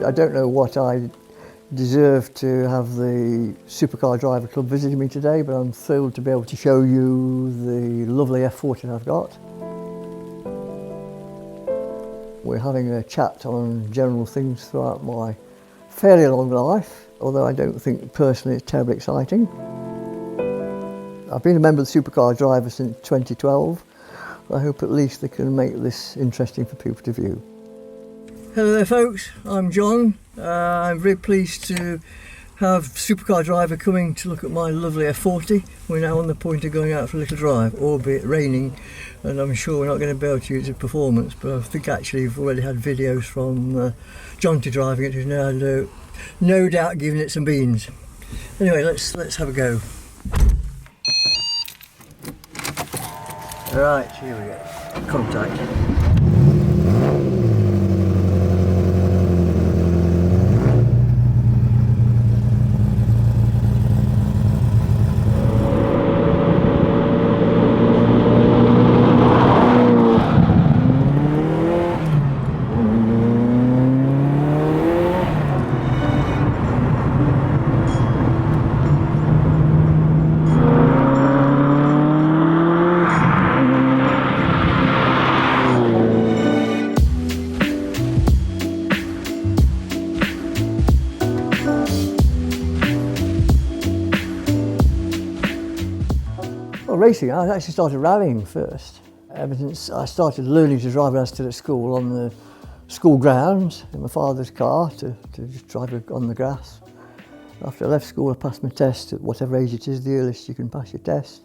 I don't know what I deserve to have the Supercar Driver Club visiting me today, but I'm thrilled to be able to show you the lovely F40 I've got. We're having a chat on general things throughout my fairly long life, although I don't think personally it's terribly exciting. I've been a member of the Supercar Driver since 2012. I hope at least they can make this interesting for people to view. Hello there folks, I'm John. I'm very pleased to have Supercar Driver coming to look at my lovely F40. We're now on the point of going out for a little drive, albeit raining, and I'm sure we're not going to be able to use it performance, but I think actually we've already had videos from John driving it, who's now no doubt giving it some beans. Anyway, let's have a go. Right, here we go. Contact. Well, racing, I actually started rallying first. Ever since I started learning to drive when I was still at school on the school grounds in my father's car to just drive on the grass. After I left school, I passed my test at whatever age it is, the earliest you can pass your test.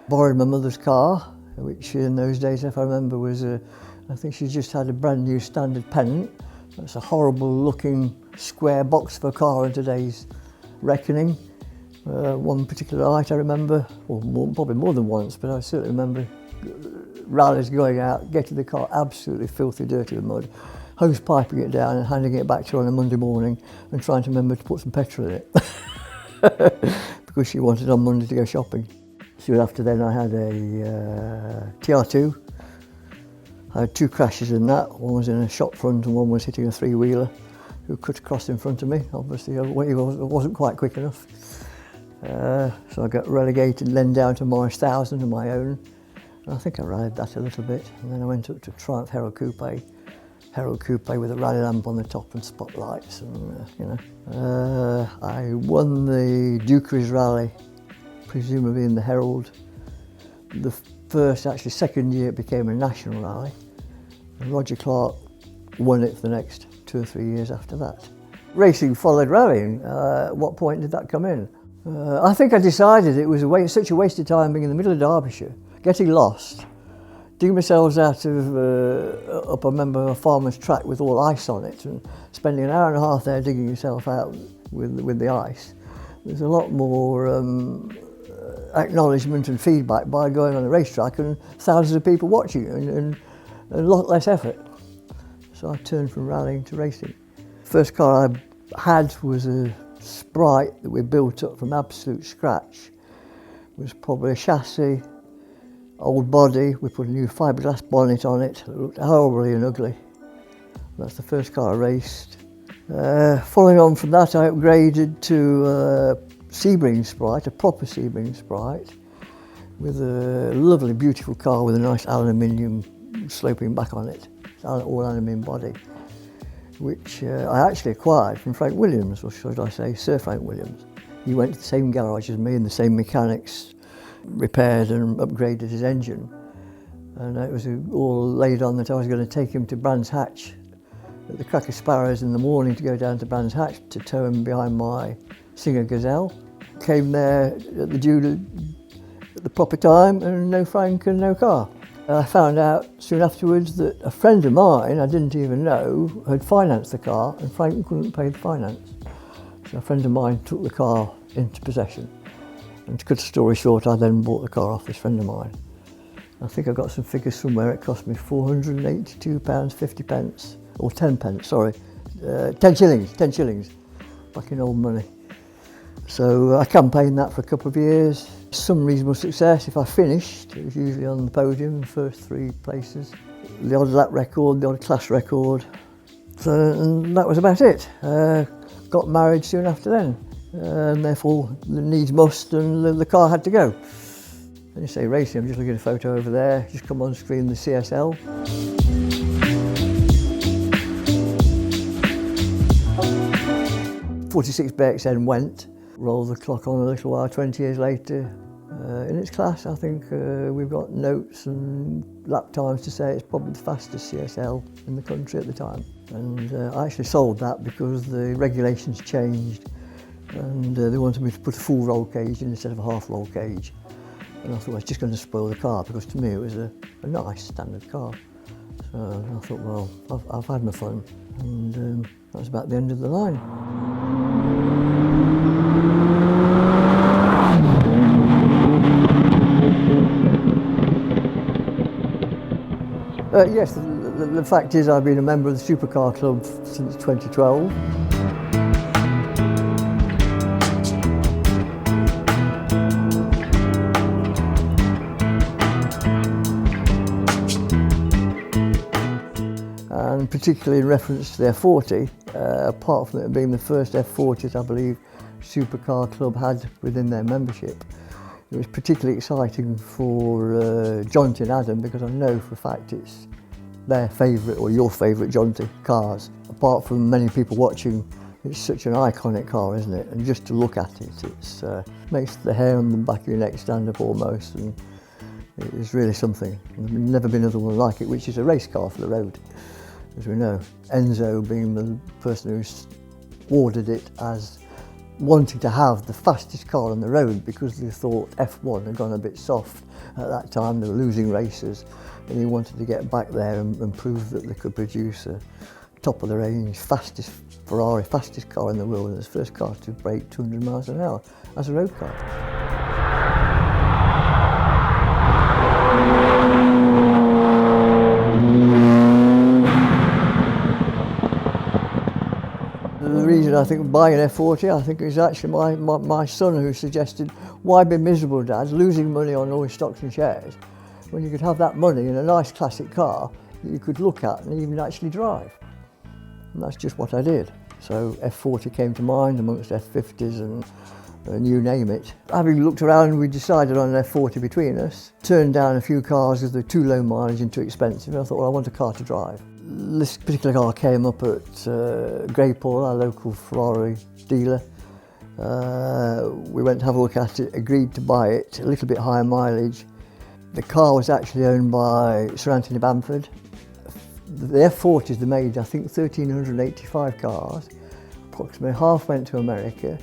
Borrowed my mother's car, which in those days, if I remember, was I think she just had a brand new standard pennant. That's a horrible looking square box for a car in today's reckoning. One particular night I remember, or probably more than once, but I certainly remember rallies going out, getting the car absolutely filthy dirty with mud, hose piping it down and handing it back to her on a Monday morning and trying to remember to put some petrol in it because she wanted on Monday to go shopping. Soon after then I had a TR2. I had two crashes in that. One was in a shop front and one was hitting a three-wheeler who cut across in front of me. Obviously he wasn't quite quick enough. So I got relegated then down to Morris 1000 of my own. And I think I rallied that a little bit. And then I went up to Triumph Herald Coupe with a rally lamp on the top and spotlights. And, I won the Dukeries Rally, presumably in the Herald. The second year it became a national rally. And Roger Clark won it for the next 2 or 3 years after that. Racing followed rallying. At what point did that come in? I think I decided it was such a waste of time being in the middle of Derbyshire, getting lost, digging myself out of up I remember a farmer's track with all ice on it and spending an hour and a half there digging yourself out with the ice. There's a lot more acknowledgement and feedback by going on a racetrack and thousands of people watching you and a lot less effort. So I turned from rallying to racing. First car I had was a Sprite that we built up from absolute scratch. It was probably a chassis, old body. We put a new fiberglass bonnet on it. It looked horribly and ugly. That's the first car I raced. Following on from that, I upgraded to a Sebring Sprite, a proper Sebring Sprite, with a lovely, beautiful car with a nice aluminium sloping back on it. It's all aluminium body, which I actually acquired from Frank Williams, or should I say Sir Frank Williams. He went to the same garage as me and the same mechanics, repaired and upgraded his engine. And it was all laid on that I was going to take him to Brands Hatch at the Crack of Sparrows in the morning to go down to Brands Hatch to tow him behind my Singer Gazelle. Came there at the proper time and no Frank and no car. I found out soon afterwards that a friend of mine, I didn't even know, had financed the car and Frank couldn't pay the finance. So a friend of mine took the car into possession. And to cut the story short, I then bought the car off this friend of mine. I think I got some figures somewhere, it cost me £482.50, or 10 pence, sorry, 10 shillings, back in old money. So I campaigned that for a couple of years. Some reasonable success. If I finished, it was usually on the podium, the first 3 places. The odd lap record, the odd class record. So and that was about it. Got married soon after then, and therefore the needs must, and the car had to go. And you say racing, I'm just looking at a photo over there, just come on screen, the CSL. 46 BXN went, rolled the clock on a little while, 20 years later. In its class, I think we've got notes and lap times to say it's probably the fastest CSL in the country at the time. And I actually sold that because the regulations changed and they wanted me to put a full roll cage in instead of a half roll cage. And I thought I was just going to spoil the car because to me it was a nice standard car. So I thought, well, I've had my fun, and that was about the end of the line. Yes, the fact is I've been a member of the Supercar Club since 2012. And particularly in reference to the F40, apart from it being the first F40 I believe Supercar Club had within their membership, it was particularly exciting for Jonty and Adam because I know for a fact it's their favourite or your favourite Jonty cars. Apart from many people watching, it's such an iconic car, isn't it? And just to look at it, it's makes the hair on the back of your neck stand up almost, and it is really something. There's never been another one like it, which is a race car for the road, as we know. Enzo being the person who's ordered it as wanting to have the fastest car on the road because they thought F1 had gone a bit soft at that time. They were losing races, and he wanted to get back there and prove that they could produce a top of the range, fastest Ferrari, fastest car in the world, and its first car to break 200 miles an hour as a road car. The reason I think buying an F40, I think it was actually my son who suggested, why be miserable, Dad, losing money on all his stocks and shares, when you could have that money in a nice classic car that you could look at and even actually drive. And that's just what I did. So F40 came to mind amongst F50s and you name it. Having looked around, we decided on an F40 between us, turned down a few cars because they're too low mileage and too expensive. And I thought, well, I want a car to drive. This particular car came up at Greypool, our local Ferrari dealer. We went to have a look at it, agreed to buy it, a little bit higher mileage. The car was actually owned by Sir Anthony Bamford. The F40s, they made, I think, 1,385 cars. Approximately half went to America,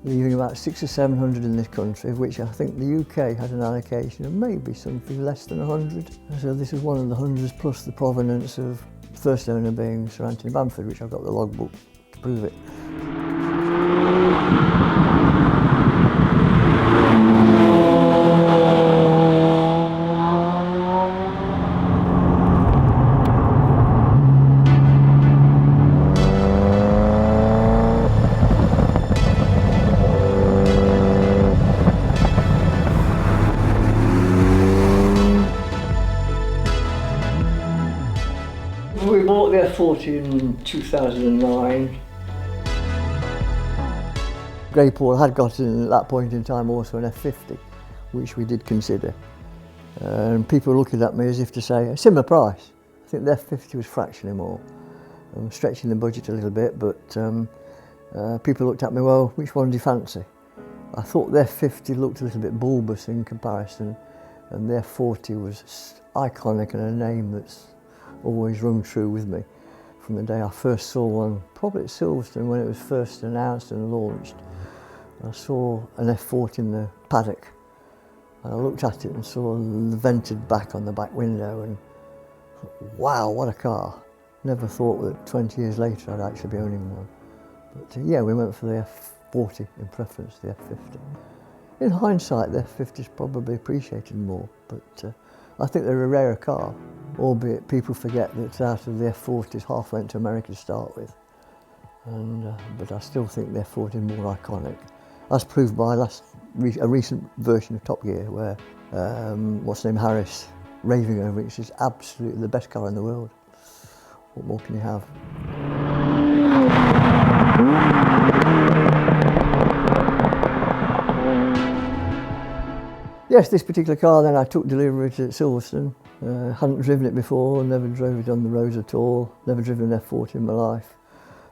leaving about 600 or 700 in this country, of which I think the UK had an allocation of maybe something less than 100. So this is one of the hundreds, plus the provenance of the first owner being Sir Anthony Bamford, which I've got the logbook to prove it. We bought the F40 in 2009. Greypool had got at that point in time also an F50, which we did consider. And people were looking at me as if to say, a similar price. I think the F50 was fractionally more. I'm stretching the budget a little bit, but people looked at me, well, which one do you fancy? I thought the F50 looked a little bit bulbous in comparison, and the F40 was iconic and a name that's always rung true with me from the day I first saw one, probably at Silverstone when it was first announced and launched. I saw an F40 in the paddock. I looked at it and saw the vented back on the back window and wow, what a car. Never thought that 20 years later I'd actually be owning one. But yeah, we went for the F40 in preference to the F50. In hindsight, the F50 is probably appreciated more, but I think they're a rarer car, albeit people forget that out of the F40s, half went to America to start with. But I still think the F40 is more iconic, as proved by a recent version of Top Gear where, what's his name, Harris, raving over it, it's absolutely the best car in the world. What more can you have? Yes, this particular car then I took delivery at Silverstone. Hadn't driven it before, never drove it on the roads at all, never driven an F40 in my life.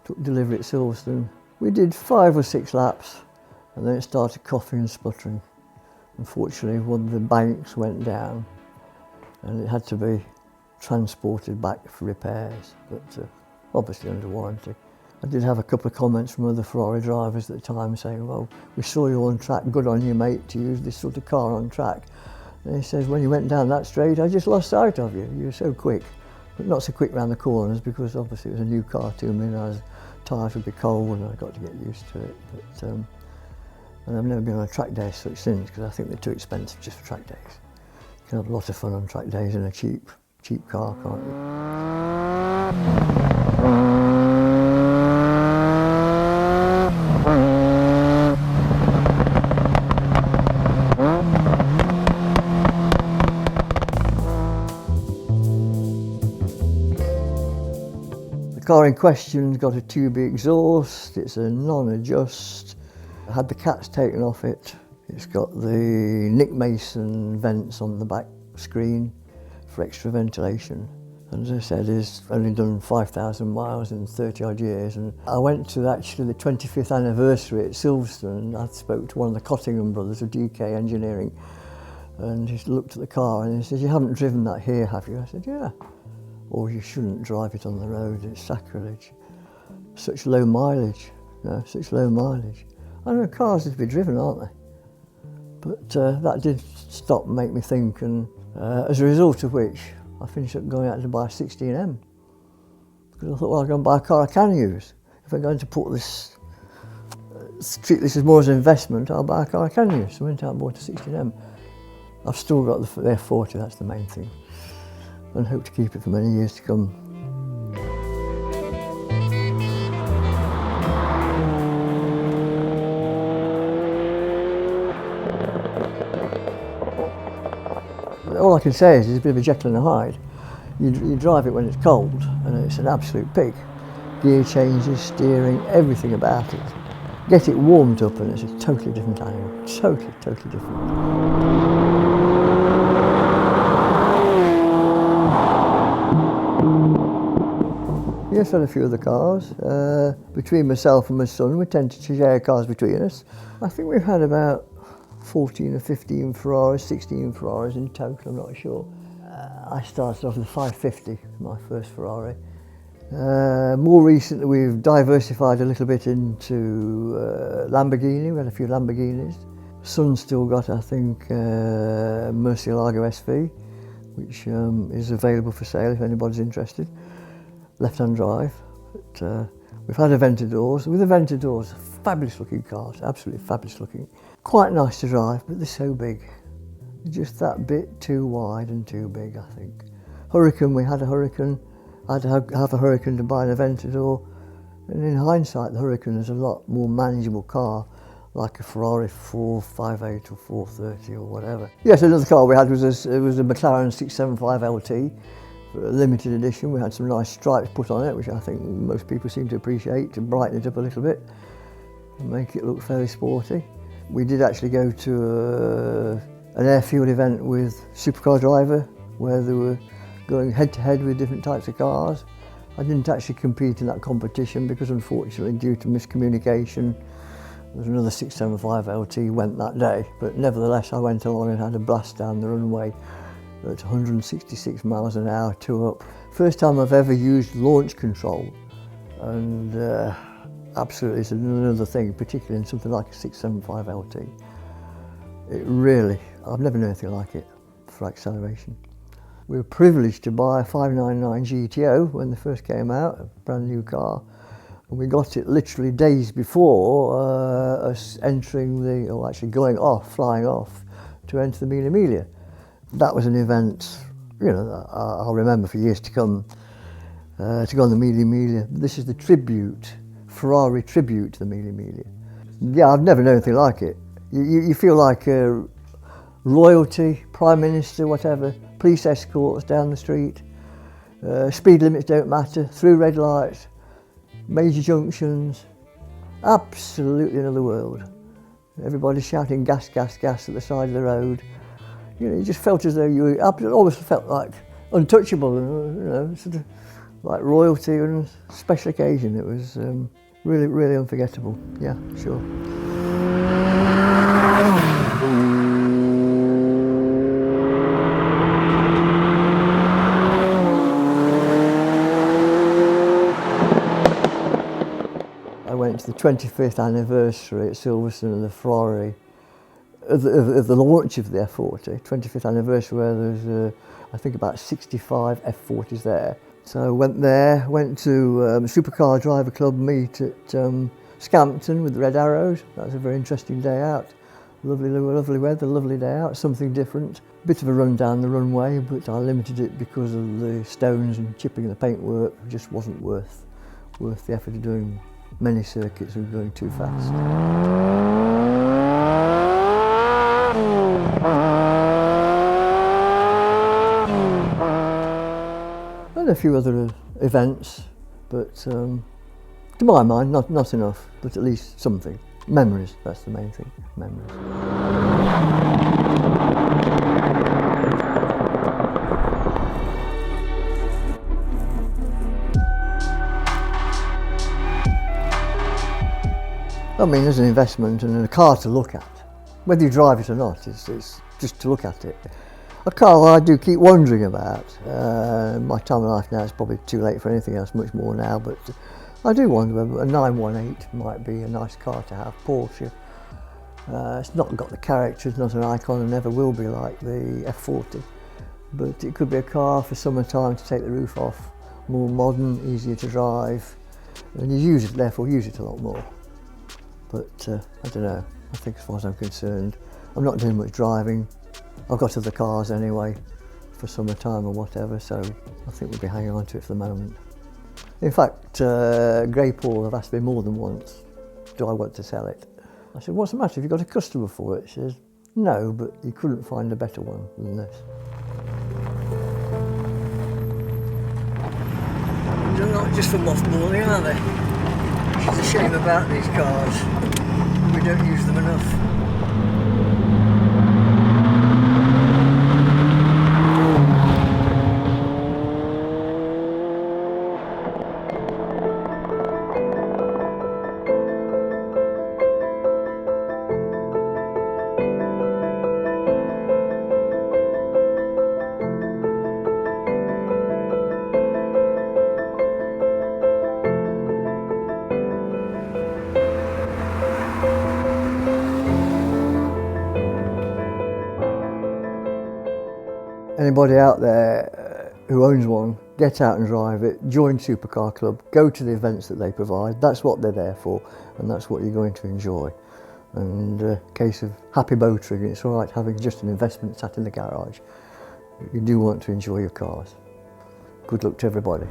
Took delivery at Silverstone. We did 5 or 6 laps and then it started coughing and sputtering. Unfortunately, one of the banks went down and it had to be transported back for repairs, but obviously under warranty. I did have a couple of comments from other Ferrari drivers at the time saying, well, we saw you on track, good on you mate to use this sort of car on track. And he says, when you went down that straight, I just lost sight of you. You were so quick, but not so quick around the corners because obviously it was a new car to me and tyres would be cold and I got to get used to it. But, and I've never been on a track day as such since because I think they're too expensive just for track days. You can have a lot of fun on track days in a cheap car, can't you? The car in question's got a tubey exhaust, it's a non-adjust. I had the cats taken off it. It's got the Nick Mason vents on the back screen for extra ventilation. And as I said, it's only done 5,000 miles in 30 odd years. And I went to actually the 25th anniversary at Silverstone. I spoke to one of the Cottingham brothers of DK Engineering. And he looked at the car and he said, you haven't driven that here, have you? I said, yeah. Or you shouldn't drive it on the road, it's sacrilege. Such low mileage, such low mileage. I know cars are to be driven, aren't they? But that did stop and make me think, and as a result of which, I finished up going out to buy a 16M. Because I thought, well, I'm going to buy a car I can use. If I'm going to put this, treat this as more as an investment, I'll buy a car I can use. So I went out and bought a 16M. I've still got the F40, that's the main thing. And hope to keep it for many years to come. All I can say is it's a bit of a Jekyll and a Hyde. You drive it when it's cold and it's an absolute pig. Gear changes, steering, everything about it. Get it warmed up and it's a totally different animal. Totally different. Yes, had a few other cars. Between myself and my son, we tend to share cars between us. I think we've had about 14 or 15 Ferraris, 16 Ferraris in total, I'm not sure. I started off with a 550, my first Ferrari. More recently, we've diversified a little bit into Lamborghini. We had a few Lamborghinis. Son's still got, I think, Murcielago SV, which is available for sale if anybody's interested. Left-hand drive, but we've had Aventadors. With Aventadors, fabulous looking cars, absolutely fabulous looking. Quite nice to drive, but they're so big. They're just that bit too wide and too big, I think. Hurricane, we had a Hurricane. I had to have a Hurricane to buy an Aventador. And in hindsight, the Hurricane is a lot more manageable car, like a Ferrari 458 or 430 or whatever. Yes, another car we had was a McLaren 675 LT. For a limited edition, we had some nice stripes put on it, which I think most people seem to appreciate, to brighten it up a little bit and make it look fairly sporty. We did actually go to an airfield event with Supercar driver, where they were going head-to-head with different types of cars. I didn't actually compete in that competition because, unfortunately, due to miscommunication, there was another 675 LT went that day. But nevertheless, I went along and had a blast down the runway at 166 miles an hour, 2 up. First time I've ever used launch control, and absolutely it's another thing, particularly in something like a 675 LT. It really, I've never known anything like it for acceleration. We were privileged to buy a 599 GTO when they first came out, a brand new car, and we got it literally days before us entering or actually flying off to enter the Mille Miglia. That was an event, I'll remember for years to come, to go on the Mille Miglia. This is the Ferrari tribute to the Mille Miglia. Yeah, I've never known anything like it. You feel like royalty, prime minister, whatever, police escorts down the street, speed limits don't matter, through red lights, major junctions, Absolutely another world. Everybody shouting gas, gas, gas at the side of the road. You know, you just felt as though you were, almost felt like untouchable, sort of like royalty and a special occasion. It was really, really unforgettable. Yeah, sure. I went to the 25th anniversary at Silverstone of the Ferrari, of the launch of the F40, 25th anniversary, where there's, I think, about 65 F40s there. So I went there, went to Supercar Driver Club meet at Scampton with the Red Arrows. That was a very interesting day out. Lovely weather, lovely day out, something different. Bit of a run down the runway, but I limited it because of the stones and chipping the paintwork. It just wasn't worth the effort of doing many circuits and going too fast. And a few other events, but to my mind, not enough, but at least something. Memories, that's the main thing, memories. I mean, there's an investment and a car to look at. Whether you drive it or not, it's just to look at it. A car I do keep wondering about. My time of life now is probably too late for anything else, much more now, but I do wonder whether a 918 might be a nice car to have. Porsche. It's not got the character, it's not an icon and never will be like the F40, but it could be a car for summertime to take the roof off, more modern, easier to drive, and you use it, therefore use it a lot more. But I don't know, I think as far as I'm concerned, I'm not doing much driving. I've got other cars anyway for summertime or whatever, so I think we'll be hanging on to it for the moment. In fact, Grey Paul have asked me more than once, do I want to sell it? I said, what's the matter, have you got a customer for it? She says, no, but you couldn't find a better one than this. They're not just for mothballing, are they? Which is a shame about these cars. We don't use them enough. Anybody out there who owns one, get out and drive it, join Supercar Club, go to the events that they provide. That's what they're there for, and that's what you're going to enjoy. And a case of happy motoring, it's all right having just an investment sat in the garage. You do want to enjoy your cars. Good luck to everybody.